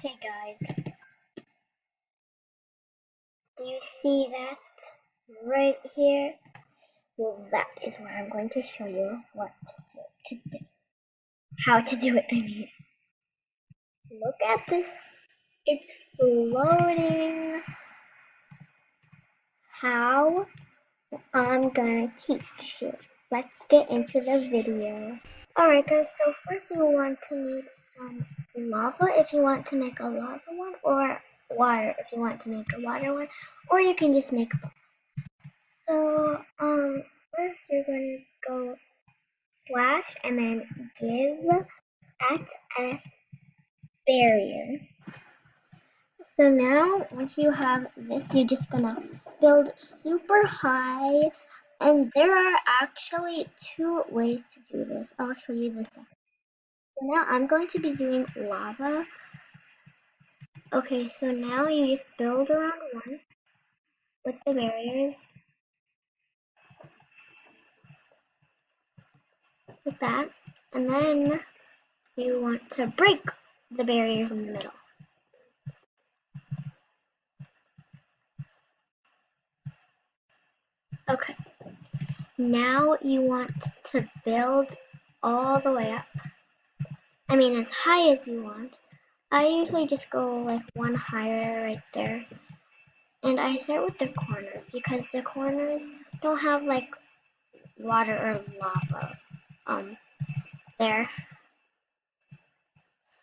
Hey guys, do you see that right here? Well, that is where I'm going to show you what to do. How to do it, I mean. Look at this. It's floating. How? I'm gonna teach you. Let's get into the video. Alright guys, so first you want to need some lava if you want to make a lava one, or water if you want to make a water one, or you can just make both. So, first you're going to go slash and then give @s barrier. So now, once you have this, you're just gonna build super high, and there are actually two ways to do this. I'll show you this. So now I'm going to be doing lava. Okay, so now you just build around one with the barriers, like that, and then you want to break the barriers in the middle. Okay, now you want to build all the way up. I mean, as high as you want. I usually just go like one higher right there. And I start with the corners because the corners don't have like water or lava there.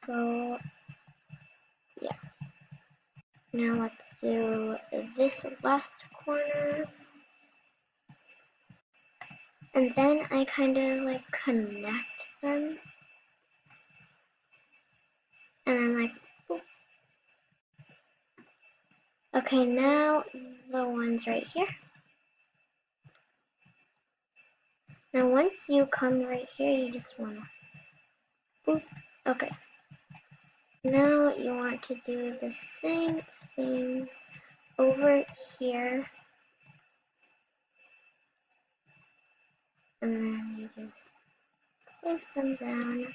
So yeah. Now let's do this last corner. And then I kind of like connect them. And then like, boop. Okay, now the ones right here. Now once you come right here, you just wanna, boop. Okay. Now you want to do the same things over here. And then you just place them down.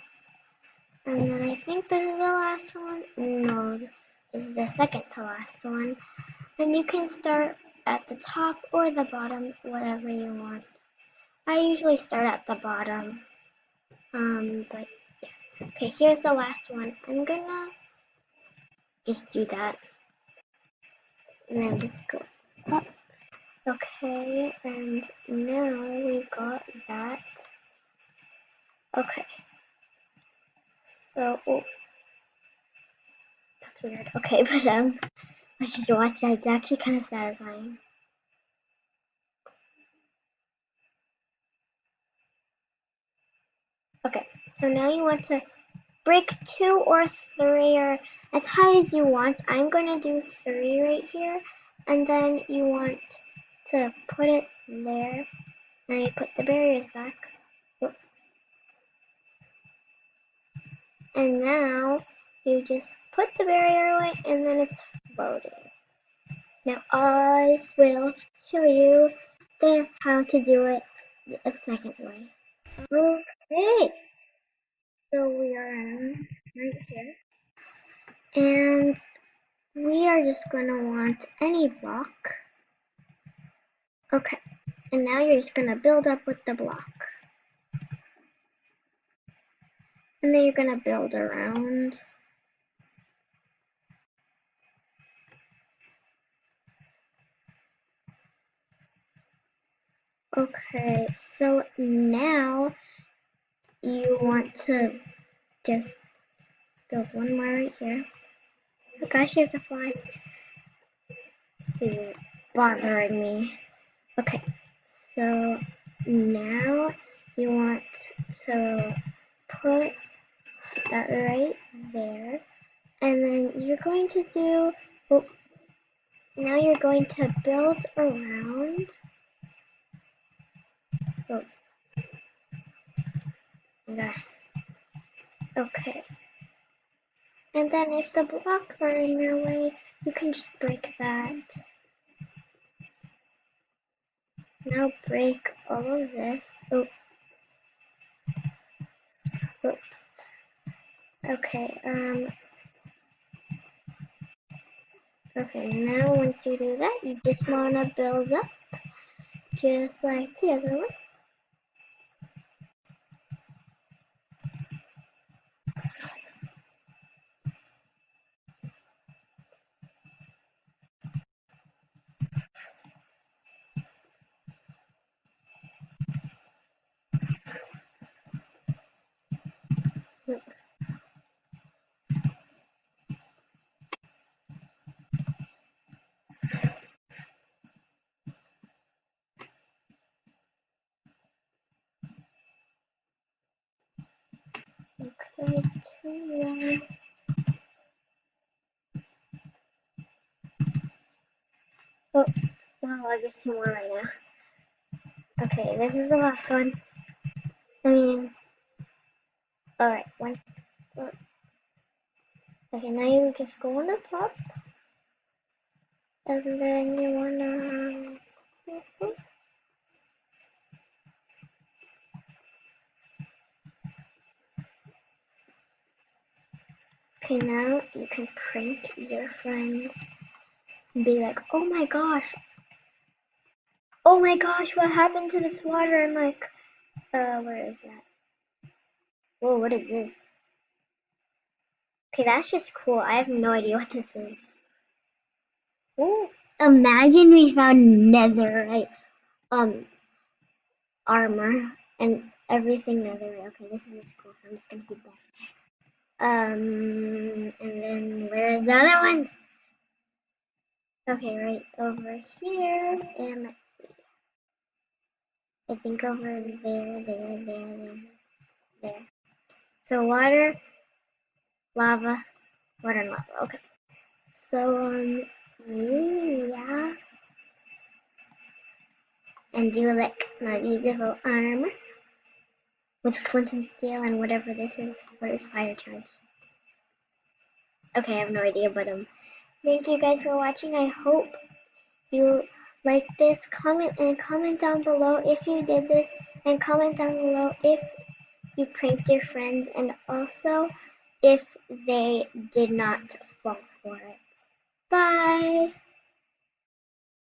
And then I think this is the last one. No, this is the second to last one. And you can start at the top or the bottom, whatever you want. I usually start at the bottom. But yeah. Okay, here's the last one. I'm gonna just do that. And then just go up. Okay, and now we got that. Okay. So, oh, that's weird. Okay, but let's just watch that. It's actually kind of satisfying. Okay, so now you want to break 2 or 3 or as high as you want. I'm gonna do 3 right here, and then you want to put it there. Now you put the barriers back. And now you just put the barrier away, and then it's floating. Now I will show you how to do it a second way. Okay, so we are right here, and we are just gonna want any block. Okay, and now you're just gonna build up with the block. And then you're gonna build around. Okay, so now you want to just build one more right here. Oh gosh, there's a fly. He's bothering me. Okay, so now you want to put that right there. And then you're going to do, oh, now you're going to build around. Oh, okay. And then if the blocks are in your way, you can just break that. Now break all of this. Oh, oops. Okay, Okay, now once you do that, you just want to build up just like the other one. Okay, 2, 1. Oh, well, I guess 2 more right now. Okay, this is the last one. I mean, alright, one. Okay, now you just go on the top, and then you wanna. Okay, now you can prank your friends and be like, oh my gosh, what happened to this water? And like, where is that? Whoa, what is this? Okay, that's just cool. I have no idea what this is. Ooh, imagine we found netherite, armor and everything netherite. Okay, this is just cool, so I'm just gonna keep that. And then where's the other ones? Okay, right over here, and let's see. I think over there. So water, lava, water, and lava. Okay. So yeah, and do like my beautiful armor with flint and steel and whatever this is. What is fire charge? Okay, I have no idea, but thank you guys for watching. I hope you like this. Comment down below if you did this, and comment down below if you pranked your friends, and also if they did not fall for it. Bye!